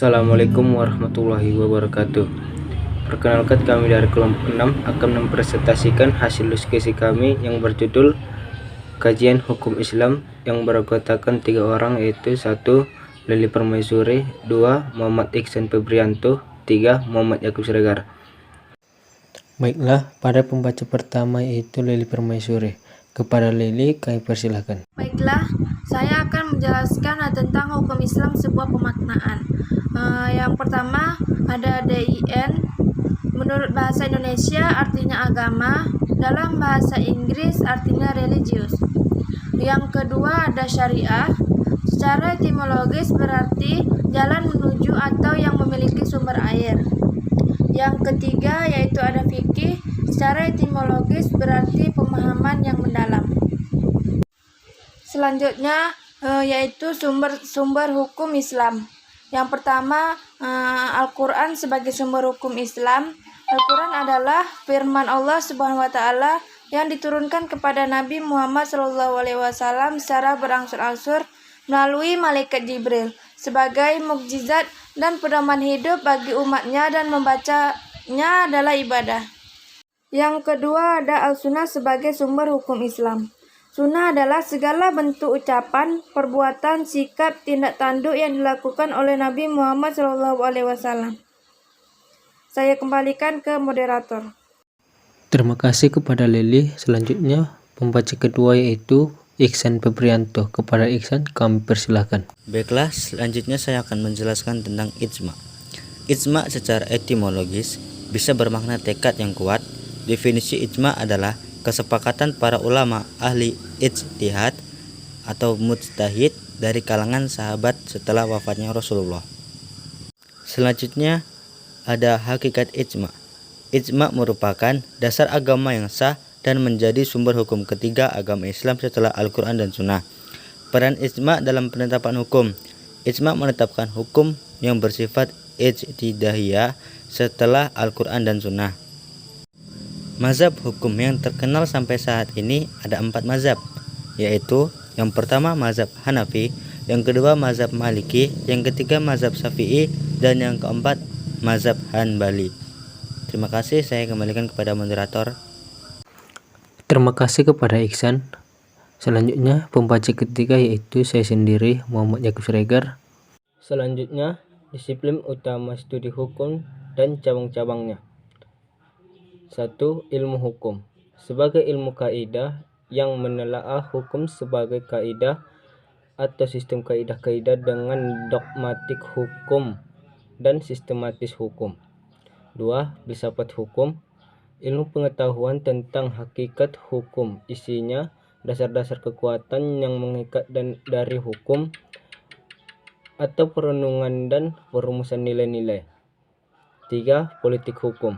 Assalamualaikum warahmatullahi wabarakatuh. Perkenalkan, kami dari kelompok 6 akan mempresentasikan hasil diskusi kami yang berjudul Kajian Hukum Islam yang beranggotakan 3 orang, yaitu 1. Lili Permaisuri, 2. Muhammad Iksan Febrianto, 3. Muhammad Yakub Siregar. Baiklah, pada pembaca pertama yaitu Lili Permaisuri. Kepada Lili, kami persilahkan. Baiklah, saya akan menjelaskan tentang hukum Islam sebuah pemaknaan. Yang pertama ada DIN. Menurut bahasa Indonesia artinya agama, dalam bahasa Inggris artinya religius. Yang kedua ada syariah. Secara etimologis berarti jalan menuju atau yang memiliki sumber air. Yang ketiga yaitu ada fikih. Secara etimologis berarti pemahaman yang mendalam. Selanjutnya yaitu sumber hukum Islam. Yang pertama, Al-Quran sebagai sumber hukum Islam. Al-Quran adalah firman Allah Subhanahu wa Ta'ala yang diturunkan kepada Nabi Muhammad SAW secara berangsur-angsur melalui malaikat Jibril sebagai mukjizat dan pedoman hidup bagi umatnya, dan membacanya adalah ibadah. Yang kedua ada Al-Sunnah sebagai sumber hukum Islam. Sunnah adalah segala bentuk ucapan, perbuatan, sikap, tindak tanduk yang dilakukan oleh Nabi Muhammad SAW. Saya kembalikan ke moderator. Terima kasih kepada Lili. Selanjutnya pembaca kedua yaitu Iksan Febrianto. Kepada Iksan, kami persilahkan. Baiklah, selanjutnya saya akan menjelaskan tentang ijma. Ijma secara etimologis bisa bermakna tekad yang kuat. Definisi ijma adalah kesepakatan para ulama ahli ijtihad atau mujtahid dari kalangan sahabat setelah wafatnya Rasulullah. Selanjutnya ada hakikat ijma. Ijma merupakan dasar agama yang sah dan menjadi sumber hukum ketiga agama Islam setelah Al-Quran dan Sunnah. Peran ijma dalam penetapan hukum. Ijma menetapkan hukum yang bersifat ijtihadiyah setelah Al-Quran dan Sunnah. Mazhab hukum yang terkenal sampai saat ini ada 4 mazhab, yaitu yang pertama mazhab Hanafi, yang kedua mazhab Maliki, yang ketiga mazhab Syafi'i, dan yang keempat mazhab Hanbali. Terima kasih, saya kembalikan kepada moderator. Terima kasih kepada Iksan. Selanjutnya pembaca ketiga yaitu saya sendiri, Muhammad Yakub Siregar. Selanjutnya disiplin utama studi hukum dan cabang-cabangnya. 1. Ilmu hukum sebagai ilmu kaidah yang menelaah hukum sebagai kaidah atau sistem kaidah-kaidah dengan dogmatik hukum dan sistematis hukum. 2. Filsafat hukum, ilmu pengetahuan tentang hakikat hukum, isinya dasar-dasar kekuatan yang mengikat dari hukum atau perenungan dan perumusan nilai-nilai. 3. Politik hukum,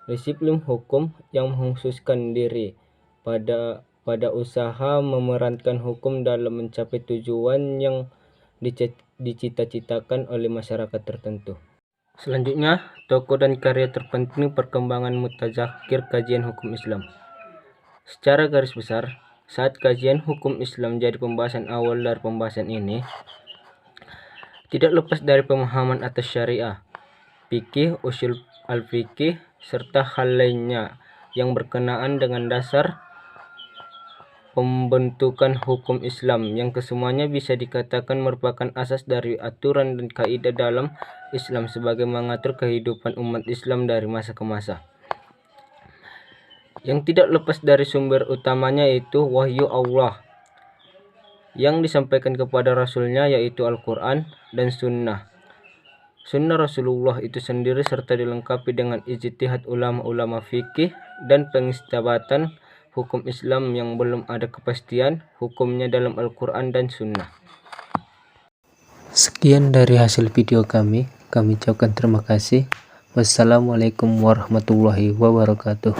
disiplin hukum yang mengkhususkan diri pada usaha memerankan hukum dalam mencapai tujuan yang dicita-citakan oleh masyarakat tertentu. Selanjutnya, tokoh dan karya terpenting perkembangan mutazakkir kajian hukum Islam. Secara garis besar, saat kajian hukum Islam jadi pembahasan awal dari pembahasan ini, tidak lepas dari pemahaman atas syariah, fikih, usul al-fikih, serta hal lainnya yang berkenaan dengan dasar pembentukan hukum Islam, yang kesemuanya bisa dikatakan merupakan asas dari aturan dan kaidah dalam Islam sebagai mengatur kehidupan umat Islam dari masa ke masa. Yang tidak lepas dari sumber utamanya yaitu wahyu Allah yang disampaikan kepada Rasulnya, yaitu Al-Quran dan Sunnah. Sunnah Rasulullah itu sendiri serta dilengkapi dengan ijtihad ulama-ulama fikih dan pengistinbatan hukum Islam yang belum ada kepastian hukumnya dalam Al-Quran dan Sunnah. Sekian dari hasil video kami ucapkan terima kasih. Wassalamualaikum warahmatullahi wabarakatuh.